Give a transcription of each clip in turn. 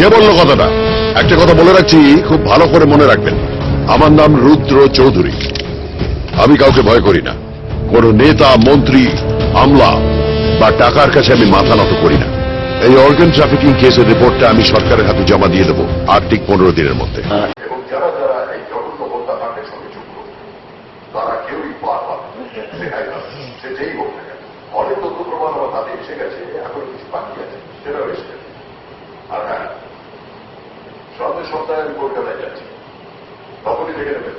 কে বললো কথাটা? একটা কথা বলে রাখছি, খুব ভালো করে মনে রাখবেন। আমার নাম রুদ্র চৌধুরী। আমি কাউকে ভয় করি না। কোন নেতা, মন্ত্রী, আমলা বা টাকার কাছে আমি মাথা নত করি না। এই অর্গান ট্রাফিকিং কেসের রিপোর্টটা আমি সরকারের হাতে জমা দিয়ে দেবো আর ঠিক 15 দিনের মধ্যে। এবং যারা যারা এই জঘন্য হত্যাকাণ্ডের সঙ্গে যুক্ত, তারা কেউই পার পাবে সে যেই হোক না কেন। অনেক তথ্য প্রমাণ আমার হাতে এসে গেছে, এখন কিছু বাকি আছে, সেটাও এসে গেছে। আর হ্যাঁ, সামনের সপ্তাহে আমি কলকাতায় যাচ্ছি, তখনই দেখে নেবেন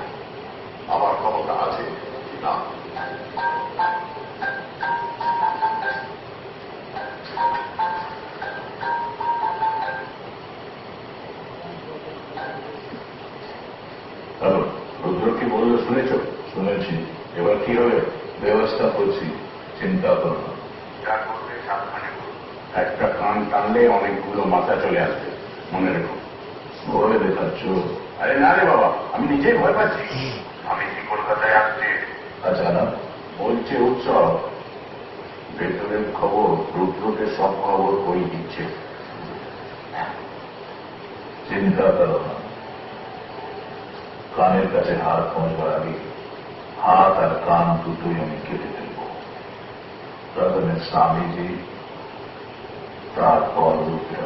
আমার ক্ষমতা আছে কি না। হ্যালো, রুদ্র কি বললো শুনেছ? শুনেছি। এবার কি হবে? ব্যবস্থা করছি, চিন্তা করো না। যা করবে সাবধানে করো। একটা কান টানলে অনেকগুলো মাথা চলে আসবে, মনে রেখো। ভয় দেখাচ্ছ? আরে না রে বাবা, আমি নিজেই ভয় পাচ্ছি। আমি কি কলকাতায় আসছি? আচ্ছা না, বলছে উৎসব। ভেতরের খবর রুদ্রকে সব খবর কই দিচ্ছে। চিন্তা করো না। কানের কাছে হাত পৌঁছবার আগে হাত আর কান দুটোই আমি কেটে ফেলব। প্রথমে স্বামীজি, তারপর রুদ্র।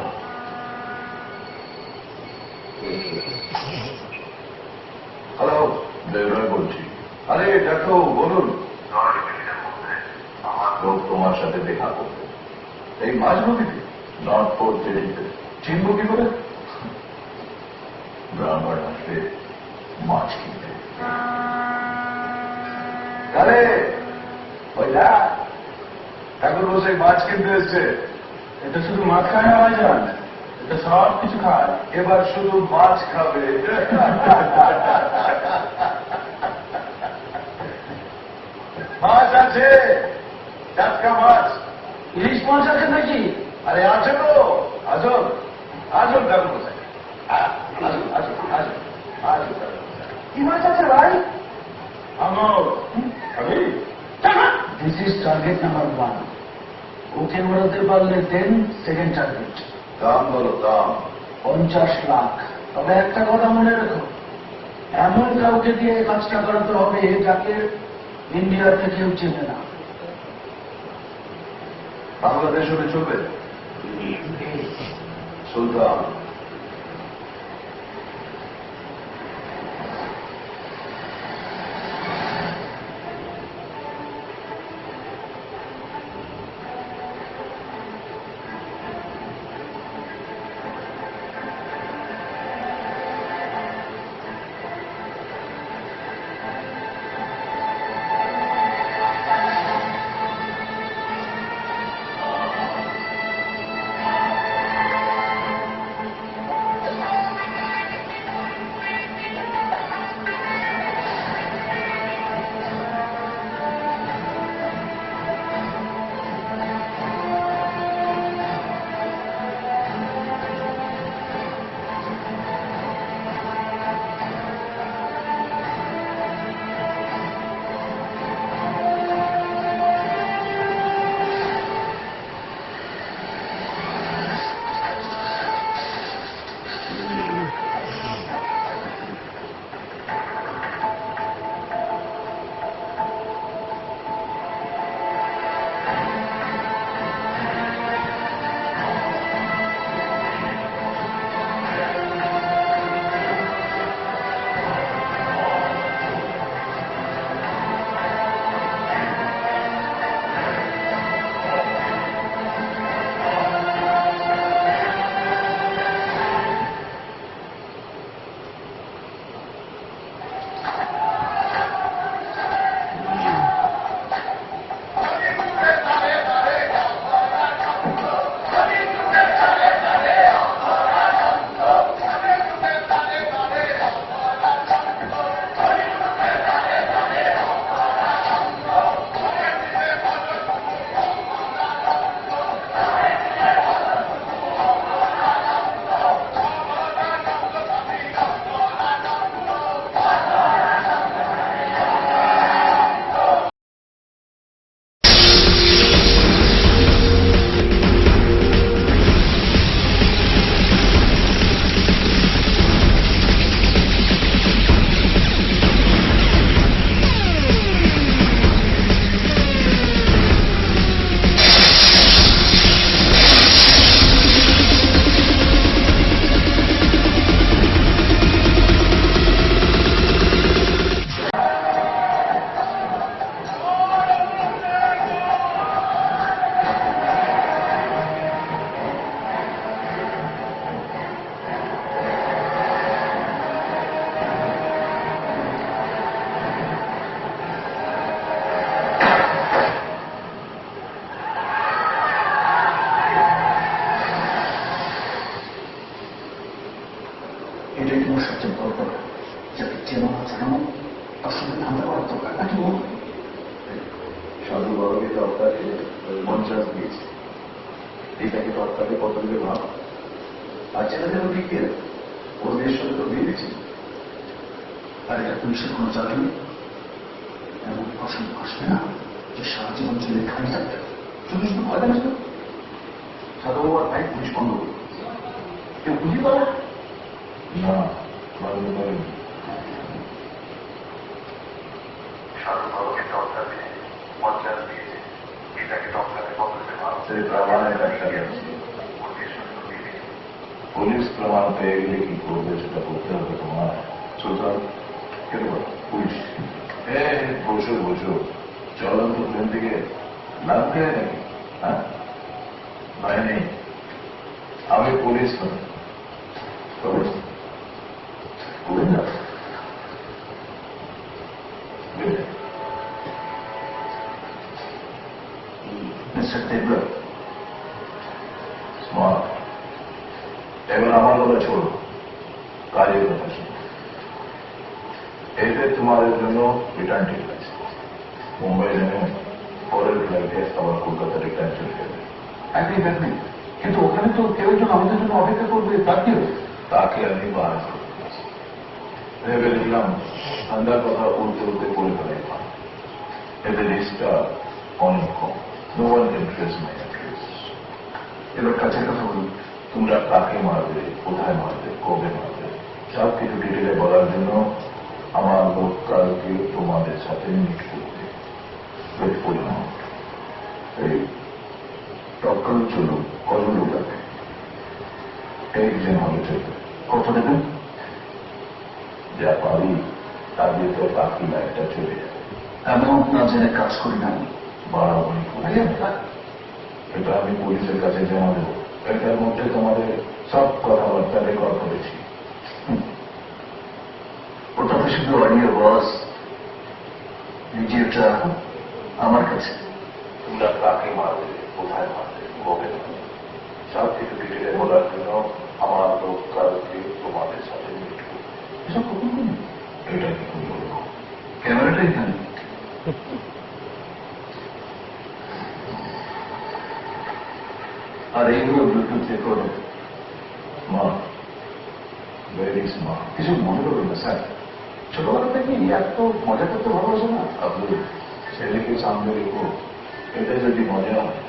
হ্যালো, দেবরায় বলছি। আরে ডাক্তার বলুন। আমার লোক তোমার সাথে দেখা করবে এই মাঝ নদীতে, নর্থ পোর্ট জেটিতে। চিনব কি করে? ব্রাহ্মণ আসবে মাছ কিনতে। আরে ওই না, ঠাকুর বসে মাছ কিনতে এসছে। এটা শুধু মাছ খায় না ভাইজান, এটা সব কিছু খায়। এবার শুধু মাছ খাবে। মাছ আছে, টাটকা মাছ। ইলিশ মাছ আছে নাকি? আরে আছে তো, আসুন আসুন ঠাকুর বসে, আসুন আসুন আসুন আসুন। কি মাছ আছে ভাই? This is target number 1। ওকে ওড়াতে পারলে 10 সেকেন্ড টার্গেট। দাম বলো, দাম। 50 লাখ। তবে একটা কথা মনে রেখো, এমন কাউকে দিয়ে কাজটা করাতে হবে যাকে ইন্ডিয়াতে কেউ চেনে না। বাংলাদেশ হলে চলবে? সুলতান। কেন তার সাথে ধান্দা করার দরকার নাকি বল? সাধু বাবাকে তো আপনাকে 50 দিয়েছে, এটাকে তো আপনাকে কত দিলে ভাব? আর ছেলেদের দিকে ওর মেয়ের সাথে তো বিয়ে দিচ্ছি। আর এটা পুলিশের কোনো চাকরি নেই, এমন প্রশ্ন আসবে না যে সারা জীবন জেলে খালি থাকবে। শুধু শুধু ভয় দেখাস তো। সাধু বাবার ভাই পুলিশ বন্ধ করবে, কেউ বুঝি পারে না, বন্ধ করেন। সাধু বাবাকে টক্কা দিয়ে 50 দিয়েছে, এটাকে টক্কাতে কত দিলে ভাব? সেই প্রমাণের একটা আছে, পুলিশ প্রমাণ পেয়ে গেলে কি করবে সেটা করতে হবে তোমার। সুতরাং কেন পুলিশ? হ্যাঁ, বসো বসো, চলন্ত প্লেন থেকে নামতে হয় নাকি? হ্যাঁ, ভয় নেই, আমি পুলিশ নই। Mister Tabler, smart. এবার আমার কথা ছোড়ো, কাজের কথা শোনো। এতে তোমাদের জন্য রিটার্ন টিকিট আছে। মুম্বাই নেমে পরের ফ্লাইটে আবার কলকাতা রিটার্ন চলে যাবে। একদম, কিন্তু ওখানে তো কেউ একজন আমাদের জন্য অপেক্ষা করবে, তার কি হবে? তাকে আমি বাহার করতে পারছি। ভেবে দেখলাম ঠান্ডার কথা বলতে বলতে করে ফেলাই ভালো। এতে রিস্কটা অনেক কম। No one can trace my address. এবার কাছের কথা বলুন। তোমরা কাকে মারবে, কোথায় মারবে, কবে মারবে, সব কিছু ডিটেলে বলার জন্য আমার লোক কালকে তোমাদের সাথে মিট করবে। ওয়েট করে নাও। এই টক্করের জন্য কজন লোক লাগবে? একজন হলে চলবে। কত দেবেন? যা পারি তার ভিতরে বাকি লাইফটা চলে যাবে। অ্যামাউন্ট না জেনে কাজ করি না। বাড়াবাড়ি করে এটা আমি পুলিশের কাছে জমা দেবো। এটার মধ্যে তোমাদের সব কথাবার্তা রেকর্ড করেছি। ওটা তো শুধু অডিও বস, ভিডিওটা আমার কাছে। তোমরা কাকে মারবে, কোথায় মারবে, কবে মারবে, সব কিছু ডিটেলে বলার জন্য আমার লোক কালকে তোমাদের সাথে মিট করবে। এসব কখন করুন? এটা কি করে বলবো? ক্যামেরাটা এখানে। আর এইগুলো Bluetooth recorder. Smart, very smart. কিছু মনে করবেন না স্যার, ছোটবেলা থেকে এত মজা করতে ভালোবাসে না। আপনি ছেলেকে সামনে রেখো। এটা যদি মজা হয়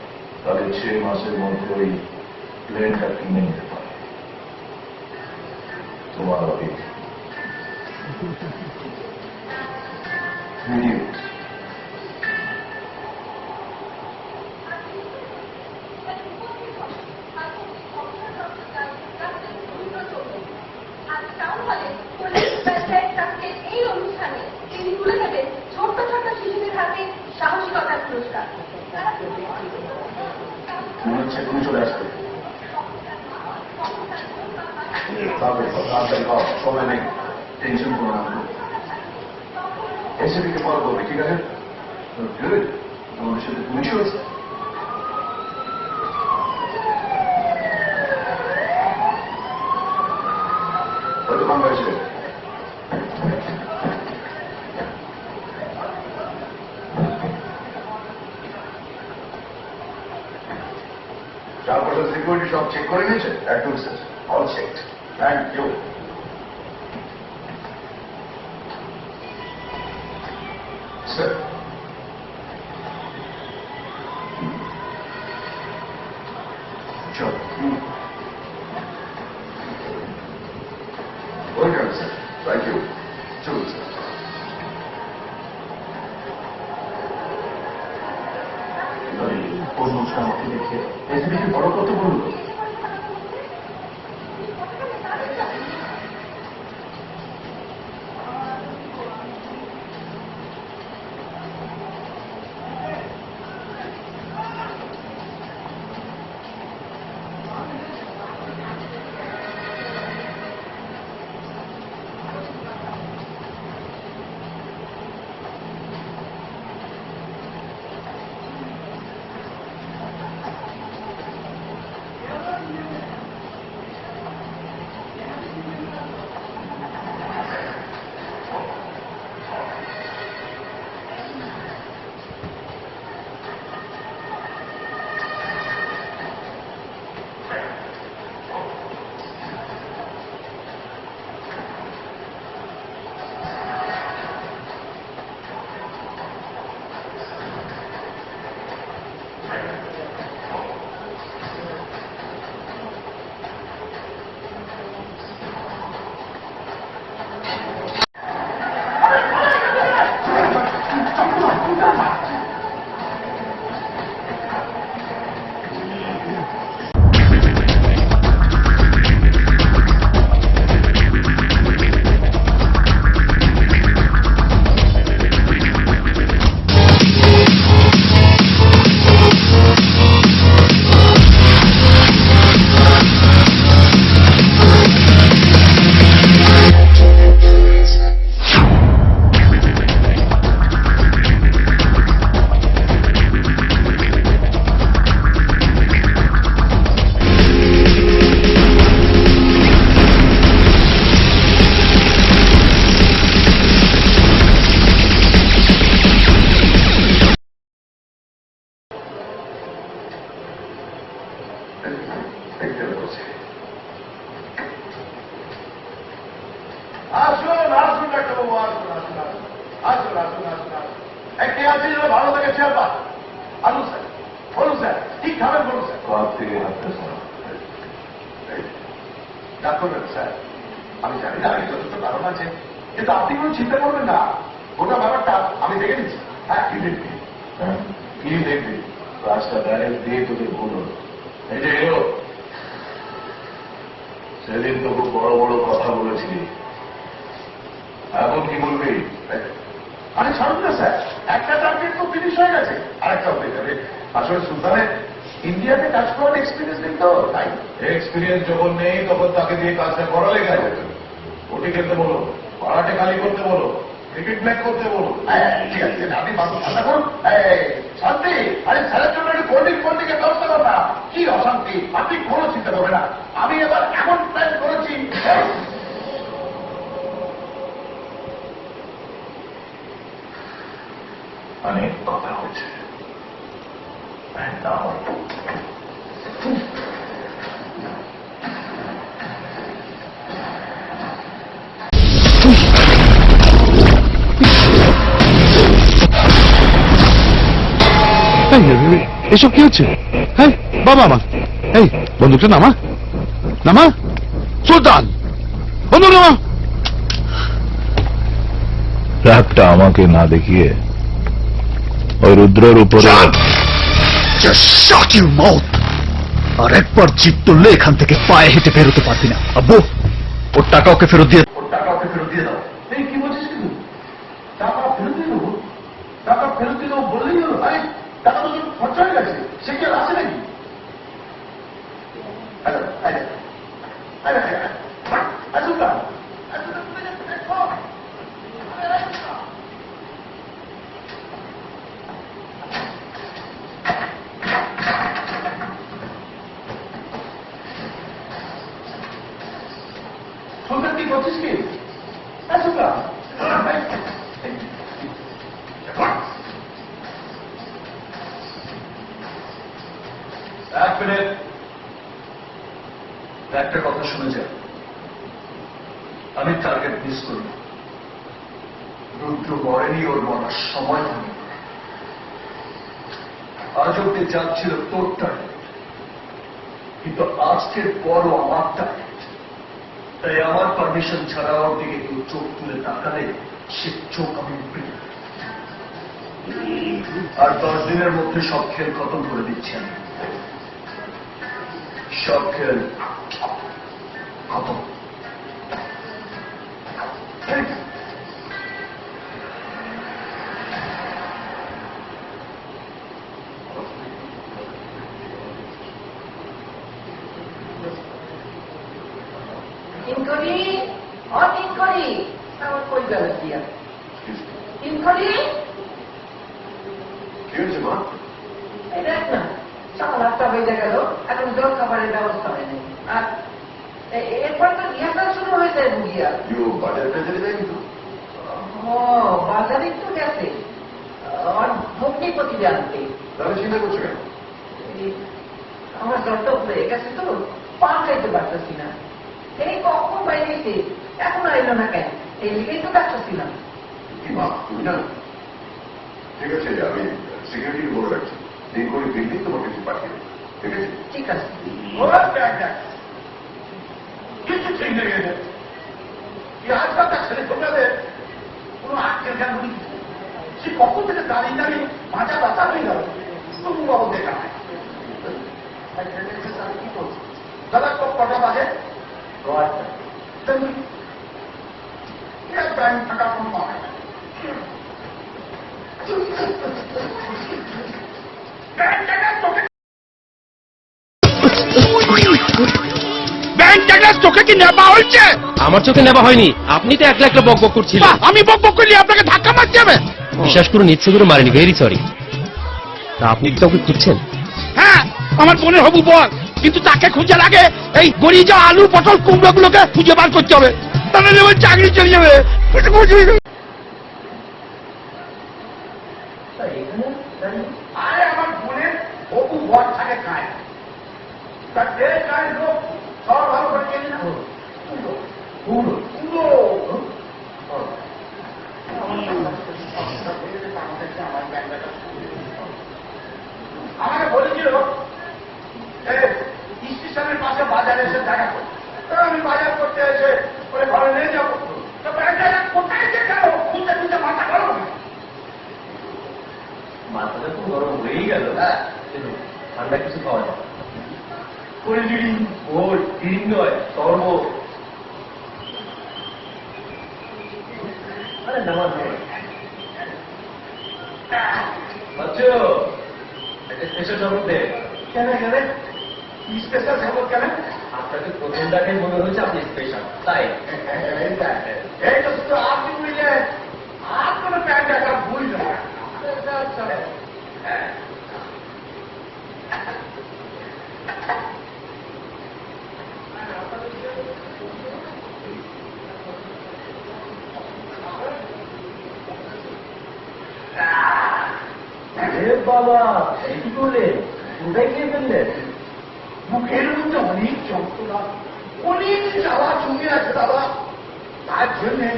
তাহলে 6 মাসের মধ্যে ওই প্লেনটা কিনে নিতে পারে। তোমার অভিজ্ঞ ভিডিও এই অনুষ্ঠানে তিনি তুলে দেবেন ছোট্ট ছোট্ট শিশুদের হাতে সাহসিকতার পুরস্কার। মনে হচ্ছে তুমি চলে আসবে। সময় নেই, টেনশন করো না। এসে দিকে পরে করবে, ঠিক আছে? আমাদের সাথে তুমি চলছে। হয়তো কম হয়েছে। চারপাশের সিকিউরিটি সব চেক করে নিয়েছে? একদম sir, all check. Thank you sir. চল, ওয়েলকাম স্যার। Thank you. চলুন স্যার। কোন অনুষ্ঠান আমাকে দেখে এসে দেখে বড় কথা বললো। আসুন আসুন ডাক্তারবাবু, আসুন আসুন আসুন আসুন আসুন আসুন আসুন। কে আছে যেন ভালো থাকে চেয়ারম্যান? আসুন স্যার, বলুন স্যার, কি খাবেন বলুন স্যার। কার থেকে হাঁটতে স্যার? ডাক্তার স্যার, আমি জানি না যথেষ্ট কারণ আছে, কিন্তু আপনি কোনো চিন্তা করবেন না, গোটা ব্যাপারটা আমি দেখে নিচ্ছি। হ্যাঁ, কি দেখবি? হ্যাঁ, কি দেখবি? কাজটা ডাইরেক্ট দিয়ে তোদের ভুল হলো। এই যে এলো, সেদিন তো খুব বড় বড় কথা বলেছিলি, এখন কি বলবি? আরে ছাড়ুন না স্যার, একটা টার্গেট তো ফিনিশ হয়ে গেছে, আরেকটা হয়ে যাবে। আসলে সুলতানের ইন্ডিয়াতে কাজ করার এক্সপিরিয়েন্স নেই তো, তাই। এক্সপিরিয়েন্স যখন নেই তখন তাকে দিয়ে কাজটা করালে গেল। ওটি খেলতে বলো, পাড়াটে খালি করতে বলো, ক্রিকেট ম্যাচ করতে বলো। ঠিক আছে, আপনি ঠান্ডা করুন। শান্তি, আরে স্যারের জন্য একটু কোল্ড ড্রিঙ্কের ব্যবস্থা করো না। কি অশান্তি, আপনি কোনো চিন্তা করবেন না, আমি এবার এমন প্ল্যান করেছি। অনেক কথা হচ্ছে, না হয় এসব কি হচ্ছে? হ্যাঁ বাবা আমার, এই বন্দুকটা নামা, নামা সুলতান, বন্দুক নামা। রাগটা আমাকে না দেখিয়ে ওই রুদ্রের উপরে। আর একবার জিপ তুললে এখান থেকে পায়ে হেঁটে বেরোতে পারবি না। আব্বু, ওর টাকা ওকে ফেরত দিয়ে। ওর টাকা ওকে ফেরত দিয়ে দাও। এই কি বলছিস কিন্তু? টাকা ফেরত দিয়ে দেবো? টাকা ফেরত দিয়ে দেবো বললেই হলো? আরে টাকা তো খরচা হয়ে গেছে, সে কি আর আছে নাকি? আরে আরে আরে আসুন না, সুলতান কি করছিস কি? আসুন না, এক মিনিট, একটা কথা শুনে যান। আমি টার্গেট মিস করি না। রুদ্র মরেনি, ওর মরার সময় হয়নি। আজ অব্দি যাচ্ছিল তোর টার্গেট, কিন্তু আজকের পরও আমার টার্গেট। তাই আমার পারমিশন ছাড়া ওর দিকে কেউ চোখ তুলে তাকালে সে চোখ আমি উপড়ে দেব। আর 10 দিনের মধ্যে সব খেল খতম করে দিচ্ছি আমি। সব খেল খতম। তিনকড়ি, ও তিনকড়ি, আমার কই গেল দিয়া? তিনকড়ি, কি হয়েছে মা? এই দেখ না, সকাল 8টা বেজে গেল, এখন জল খাবারের ব্যবস্থা হয়নি। আর এরপর তো রিহার্সাল শুরু হয়ে যায় বুঝিয়া। বাজারে টাজারে যাই কিন্তু। ও বাজারে একটু গেছে, আর ভগ্নি প্রতি জানতে। তাহলে চিন্তা করছো কেন? আমার জ্বরটা হয়ে গেছে তো, পা খাইতে পারতেছি না। এই কখন বাইরেছে, এখন আইলো না কেন? এই লিগেই তো ডাকতেছিলাম। কি মা, তুমি না? ঠিক আছে, আমি সিকিউরিটিকে বলে রাখছি, এই করে দেখলেই তোমার কিছু পাঠিয়ে দেবে, ঠিক আছে? ঠিক আছে। কিছু ঠিক নেই এদের। এই আজকালকার ছেলে ছোটদের কোনো আজকের জ্ঞান নেই। সে কখন থেকে দাঁড়িয়ে দাঁড়িয়ে মাথা ব্যথা হয়ে গেল, তবু বাবু দেখা নাই। কি করছো? দাদা কটা বাজে? ব্যাংক থাকা কোনো পাবে না। ব্যাংক ট্যাক্স চোখে কি নেপা হয়েছে? আমার চোখে নেওয়া হয়নি, আপনি তো একলা একলা বক বক করছিলেন। বাহ, আমি বক বক করলে আপনাকে ধাক্কা মারতে হবে? বিশ্বাস করুন, ইচ্ছে করে মারিনি, ভেরি সরি। তা আপনি কি কাউকে খুঁজছেন? হ্যাঁ, আমার বোনের হবু বল, কিন্তু তাকে খুঁজার আগে এই গড়িয়ে যাওয়া আলু পটল কুমড়ো গুলোকে খুঁজে বার করতে হবে, তাহলে আমার চাকরি চলে যাবে। আরে আমার বোনের বহু বর থাকে খায়, তার যে খায় লোক সব ভালো করে চেনে না। আমাকে বলেছিল স্টেশনের পাশে বাজারে এসে দেখা করো। আমি বাজার করতে এসে বলে ঘরে নিয়ে যাবো, তো ব্যাংকটা কোথায় যে গেল খুঁজতে খুঁজতে মাথা গরম হয়ে গেল। মাথাটা তো গরম হয়েই গেল। ঠান্ডা কিছু খাওয়া যায়? কোল্ড ড্রিঙ্ক, ওর ড্রিঙ্ক নয়, শরবত। আরে নামাজ আচ্ছা, একটা স্পেশাল শরবত দে। কেন কেন স্পেশাল খবর কেন? আপনাকে প্রথম দেখাই মনে হয়েছে আপনি স্পেশাল, তাই। এই তো শুধু আপনি বুঝলে আর কোনো প্যান্ট দেখা বুঝল না। বাবা, কি করলেন? কোথায় খেয়ে ফেললেন? মুখের মধ্যে অনেক যন্ত্রণা, অনেক জ্বালা জমে আছে দাদা। তার জন্যে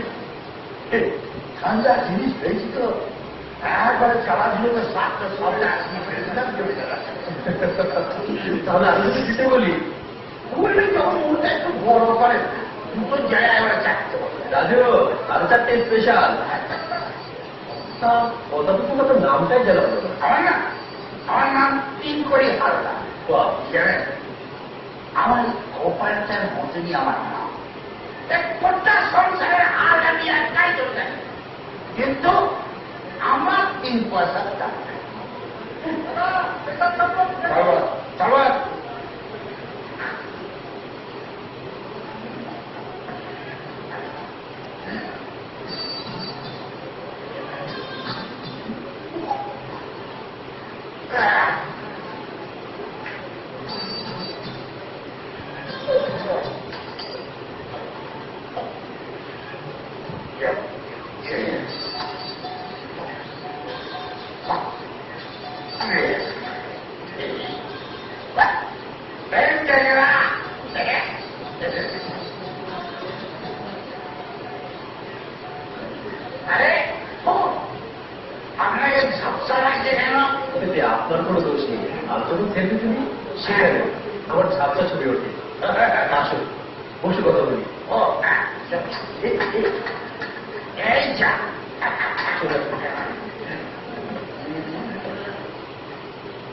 ঠান্ডা জিনিস পেয়েছি তো একবারে জ্বালা দিলে সাতটা সবটা তাহলে আমি যদি দিতে বলি? বললে যখন ওটা একটু বড় করে দুটো জায়গায় এবার চাকতে হবে। রাজু, আরো চারটে স্পেশাল। কথা তো তোমার নামটাই জানাবো। আমার নাম তিন করে হালদা। জানেন, আমার কপালটার মতনই আমার নাম। এক গোটা সংসারের হাল আমি একটাই চলে যাই, কিন্তু আমার 3 পয়সার দাম নেই। চলো আপনার কোনো দোষ নেই, আমি যখন সেলফি তুলি সেখানে আমার ঝাপসা ছবি ওঠে। আসুন, বসে কথা বলি। এই যা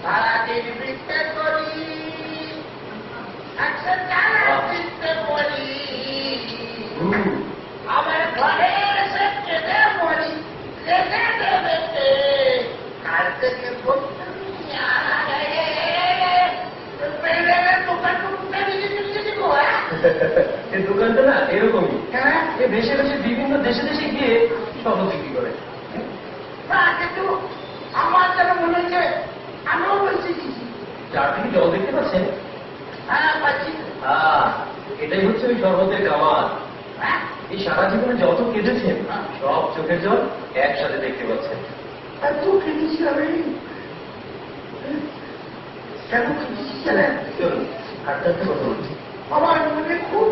সারাদিন বৃত্তে করি, বৃত্তে করি, আমার ঘরে এসে কেঁদে মরি, কেঁদে দেবে কাল থেকে এই দোকানটা না এরকমই, এ দেশে দেশে বিভিন্ন দেশে দেশে গিয়ে শরবত বিক্রি করে। কিন্তু আমার যেন মনে হচ্ছে আমিও বলছি চারদিকে জল দেখতে পাচ্ছেন? হ্যাঁ পাচ্ছি। এটাই হচ্ছে ওই শরবতের কামাল। এই সারা জীবনে যত কেঁদেছেন সব চোখের জল একসাথে দেখতে পাচ্ছেন। এত কিনেছি আমি, কেন কিনেছি জানেন? চলুন হাঁটতে হাঁটতে কথা বলছি। আমার মনে খুব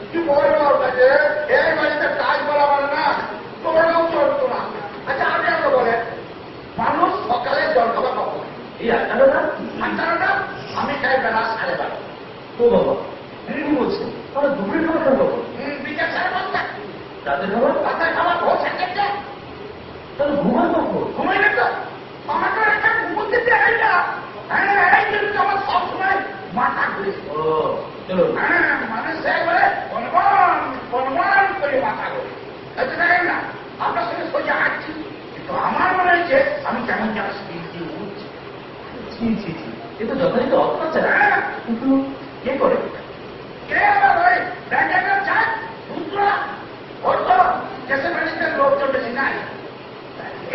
কি বড় কাছে এই বাড়িতে কাজ করা মানে না, তোমরাও চলতো না। আচ্ছা আমি আমরা বলেন, মানুষ সকালে জল খাবার কখন? কিন্তু কে করে? কে আবার ওই ব্যাংকের চান দুসরা ওর তো দেশে বাড়িতে লোকজন বেশি নাই।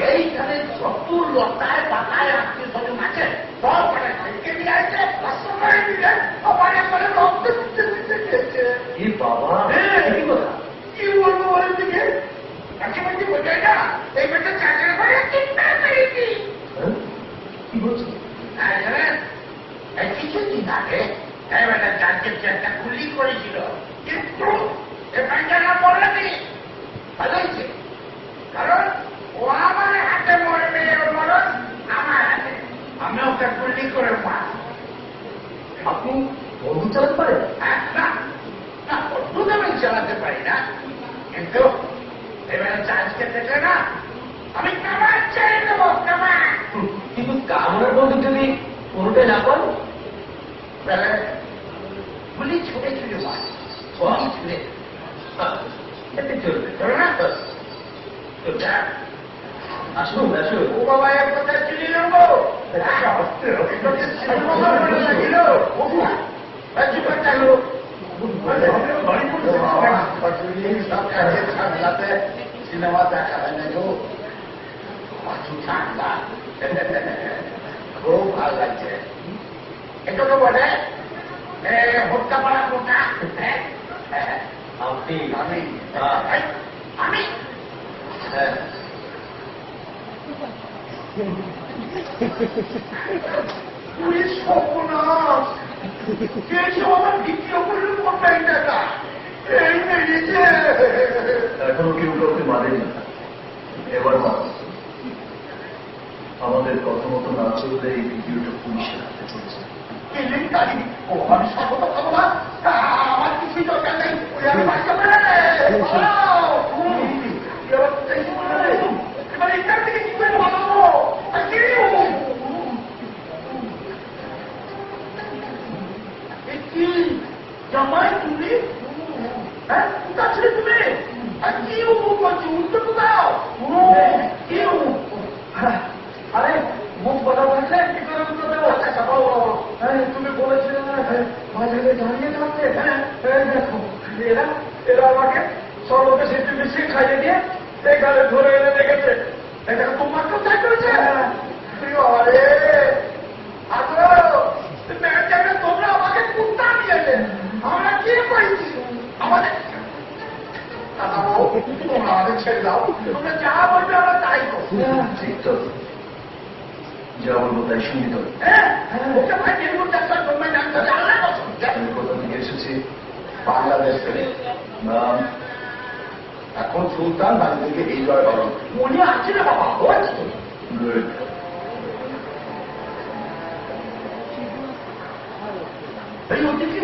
এইখানে যত লতায় পাতায় আত্মীয় স্বজন আছে সব কটা থেকে নিয়ে আসছে সময় দিলে আমার করে রক্ত দিতে দিতে গেছে। এ বাবা, কি কথা? কি বলবো ওর দিকে কাছাকাছি বোঝাই না এই বেটা চাকরি করে চিন্তা পেয়েছি। কি বলছো? এই কিছুদিন আগে এই বেটা চাকরির একটা গুলি করেছিল, কিন্তু এ ব্যাংকেরা বললেনি ভালো হয়েছে, কারণ ও আমার হাতে মরবে, ওর মরণ আমার হাতে, আমি ওকে গুলি করে মার। আপনি বন্দুক চালাতে পারেন? না না, বন্ধু আমি চালাতে পারি না, কিন্তু এবারে চার্জকে দেখে না আমি কামার ছেড়ে দেবো, কামার। কিন্তু কামড়ের বন্দুক যদি কোনোটাই না পান? গুলি ছুটে ছুটে মার, ছুটে এতে চলবে। চলো না তো যা। আসুন আসুন। ও বাবা এক কথা চুরি নেবো সিনেমা দেখা হয় না গো, ঠান্ডা খুব ভালো লাগছে। এটা তো বলে হত্যা পাড়া কোনটা? আপনি আমি আমি পুলিশ সর্বনাশ, কেসব আমার দ্বিতীয় করলে কোনটাই টাকা এই বেরিয়েছে। এখনো কেউ কাউকে মারেনি, এবার মার। আমাদের কথা মতো না চললে এই ভিডিওটা পুলিশের হাতে চলছে। কেলেঙ্কারি, ও আমি স্বাগত খাবো না, আমার কিছুই দরকার নেই, ওই আমি বাড়ি যাবো না। এবার এখান থেকে কি করে বানাবো? কি জামাই তুমি? হ্যাঁ কোথা ছিলে তুমি? আর কি করছি উল্টো তো দাও। কি আরে মুখ কথা বলছে কি করে উত্তর দেবো? আচ্ছা বাবা, তুমি বলেছিলে না বাজারে দাঁড়িয়ে থাকতে? দেখো এরা এরা আমাকে সর্বতে সেটি মিশিয়ে খাইয়ে দিয়ে এখানে ধরে এনে দেখেছে। এটা তোমার কোথায় করেছে? আরে আগো ম্যাডামে তোমরা আমাকে কুত্তা নিয়েছে, আমরা কি করেছি? আমাদের তোমরা আমাদের ছেড়ে দাও, তোমরা যা বলবে আমরা তাই করবো। ঠিক তো, যা বলবো তাই শুনি তো। হ্যাঁ ওকে ভাই নির্মূল ডাক্তার তোমরা জানতে আল্লাহ কসম। আমি কোথা থেকে এসেছি? বাংলাদেশ থেকে। নাম এখন সুলতান বাড়ি থেকে এই জয় বরণ মনে আছে না বাবা? ও আছে গুড। এই হচ্ছে কি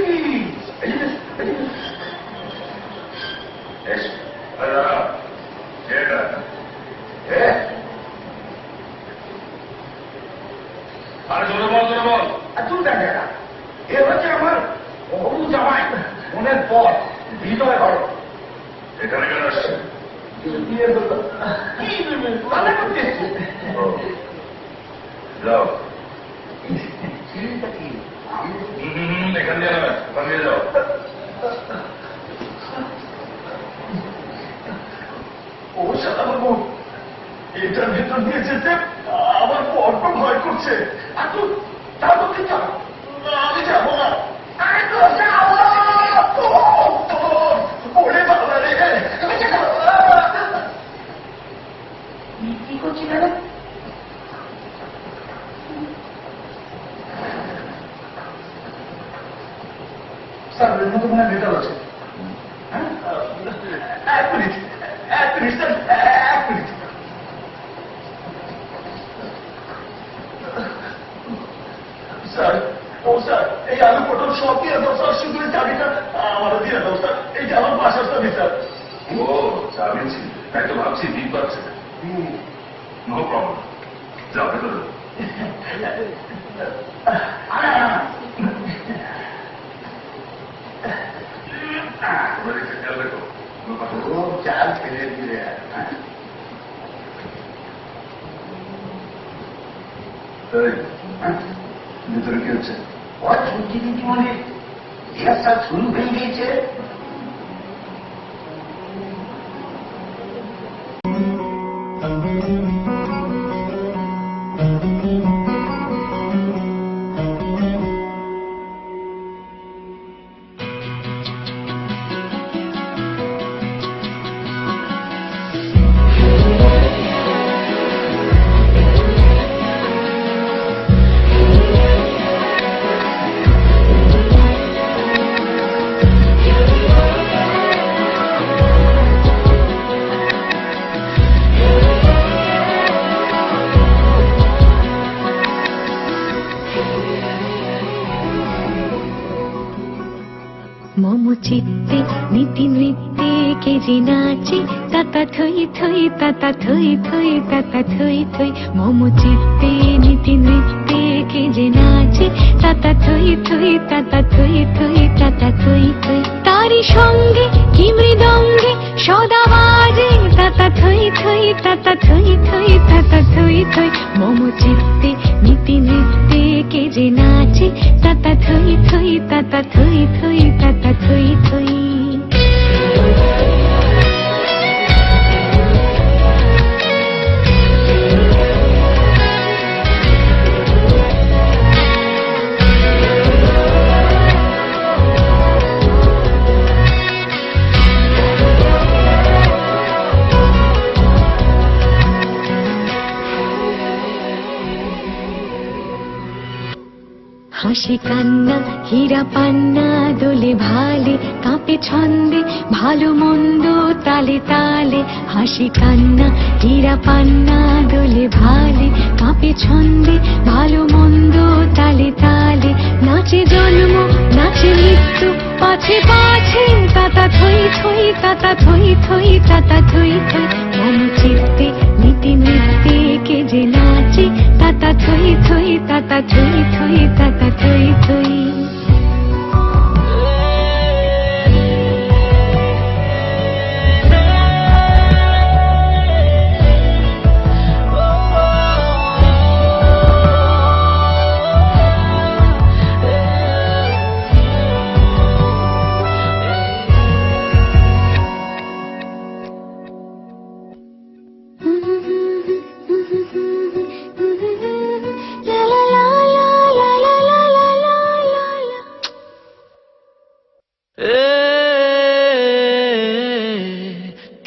তুই দেখে না, এ হচ্ছে আমার হবু জামাই, মনের পর হৃদয় বরণ। এখানে কেন আসছে? বিয়ে করলো কি তাহলে করতে এসছে? যাও। চিন্তা কি আমি এখান দিয়ে যাবে, ওখান দিয়ে যাও। ও সাদা বাবু, এটার ভেতর দিয়ে যেতে আমার বড্ড ভয় করছে। আর তুই যাবো কি যাবো? আমি যাবো না। আরে তো যাবো। ওরে বাবা রে, কি করছি না? স্যার এর মধ্যে মনে হয় মেটাল আছে। এক মিনিট স্যার, এক মিনিট। স্যার, ও স্যার, এই আলু পটল সব দিয়ে দাও স্যার, শুধু এই চাবিটা আমারও দিয়ে দাও স্যার, এইটা আমার বাসার চাবি স্যার। ও চাবিছি, তাই তো ভাবছি দিন পাচ্ছে। নো প্রবলেম, যাও ভেতরে। খেয়াল রেখো, কোনো কথা বলো। খুব চাল ফেলে দিলে এই, ভিতরে কি হচ্ছে? শুনছি দিদিমণির রিহার্সাল শুরু হয়ে গিয়েছে। মম চিত্তে নীতি নৃত্যে কে যে নাচে তাতা থই থই তাতা থই থই তাতা থই থই। মম চিত্তে নীতি নৃত্যে কে যে নাচে তাতা থই থই তাতা থই থই তাতা থই থই। তারি সঙ্গে কি মৃদঙ্গে সদা বাজে তাতা থই থই তাতা থই থই তাতা থই থই। মম চিত্তে নীতি নৃত্যে কে যে নাচে তাতা থই থই তাতা থই থই তাতা থই থই। হাসি কান্না হীরা পান্না দোলে ভালে কাঁপে ছন্দে ভালো মন্দ তালে তালে। হাসি কান্না হীরা পান্না দোলে ভালে কাঁপে ছন্দে ভালো মন্দ তালে তালে। নাচে জন্ম নাচে মৃত্যু পাছে পাছে তাতা থই থই তাতা থই থই তাতা থই থই। মম চিত্তে নীতি নৃত্যে কে যে নাচে তাতা থই থই তাতা থই থই তাতা থই থই।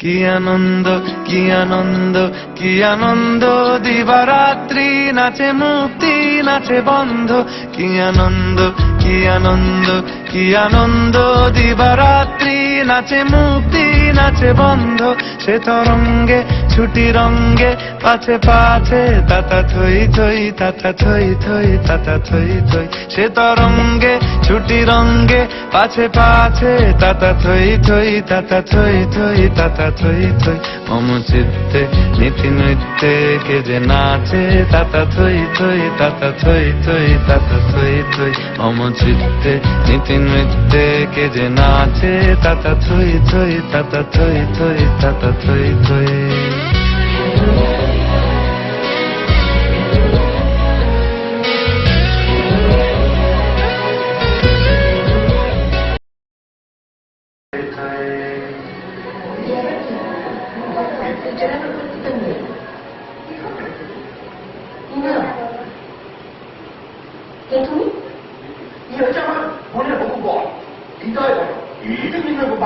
কি আনন্দ কি আনন্দ কি আনন্দ দিবারাত্রি নাচে মুক্তি নাচে বন্ধ। কি আনন্দ কি আনন্দ কি আনন্দ দিবারাত্রি নাচে মুক্তি নাচে বন্ধ। সে তরঙ্গে ছুটি রঙ্গে পাছে পাছে তাতা থই থই তাতা থই থই তাতা থই থই। সে তরঙ্গে ছুটি রঙ্গে পাছে পাছে তাতা থই থই তাতা থই থই তাতা থই থই। মম চিত্তে নীতি নৃত্যে কে যে নাচে তাতা থই থই তাতা থই থই তাতা থই থই। মম চিত্তে নীতি নৃত্যে কে যে নাচে তাতা থই থই তাতা থই থই তাতা থই থই।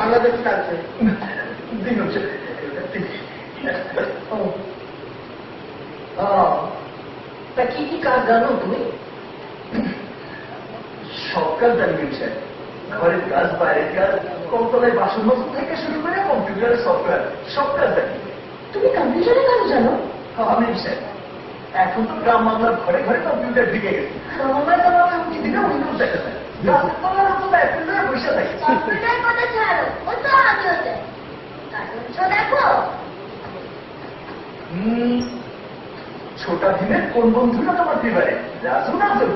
বাংলাদেশ কাছে তা কি কি কাজ জানো তুমি? সব কাজ জানি স্যার। ঘরের কাজ বাইরের কাজ কলতলায় বাসন মাজন থেকে শুরু করে কম্পিউটারের সফটওয়্যার সব কাজ জানি। তুমি কম্পিউটারে কাজ জানো? আমি স্যার এখন তো গ্রাম বাংলার ঘরে ঘরে কম্পিউটার ঢুকে গেছে। আমার তো উঠি দিলে উইন্ডোজ দেখা যায়। গাছের তলার মতো এখন ধরে বসে থাকে। কম্পিউটার কথা ছাড়ো, ও তো আমি হতে দেখো। ছোটা দিনের কোন বন্ধুরা তোমার দিবারে রাজু না তো?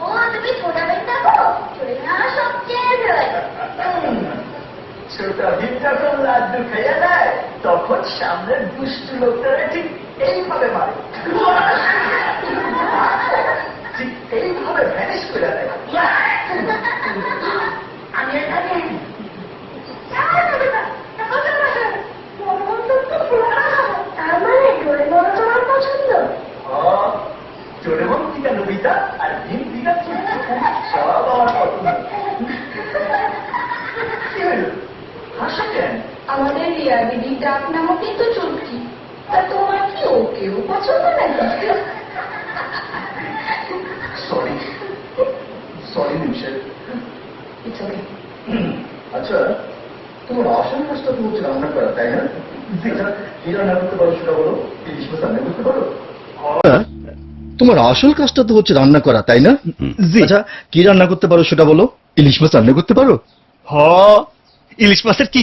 ও তুমি ছোটা বেন দেখো, ছোট না সবচেয়ে ছোটা দিন যখন লাড্ডু খেয়ে দেয় তখন সামনের দুষ্টু লোকটারে ঠিক এইভাবে মারে। ঠিক এইভাবে ভ্যানিশ করে দেয়। আমি এখানে তার মানে ডোরেমন তোমার পছন্দ? ডোরেমন টিকা নবিতা আর ভীম টিকা সব আমার পছন্দ। কি হলো? হাসা কেন? আমাদের রিয়া দিদির ডাক নামও কিন্তু চুটকি। তা তোমার কি ওকেও পছন্দ নাকি? সরি সরি নিমিষে। It's okay. আচ্ছা, তোমার আসল কাজটা তো হচ্ছে রান্না করা, তাই না? আচ্ছা, কি রান্না করতে পারো সেটা বলো। ইলিশ মাছ রান্না করতে পারো? তোমার আসল কাজটা তো হচ্ছে রান্না করা, তাই না? আচ্ছা, কি রান্না করতে পারো সেটা বলো। ইলিশ মাছ রান্না করতে পারো? ইলিশ মাছের কি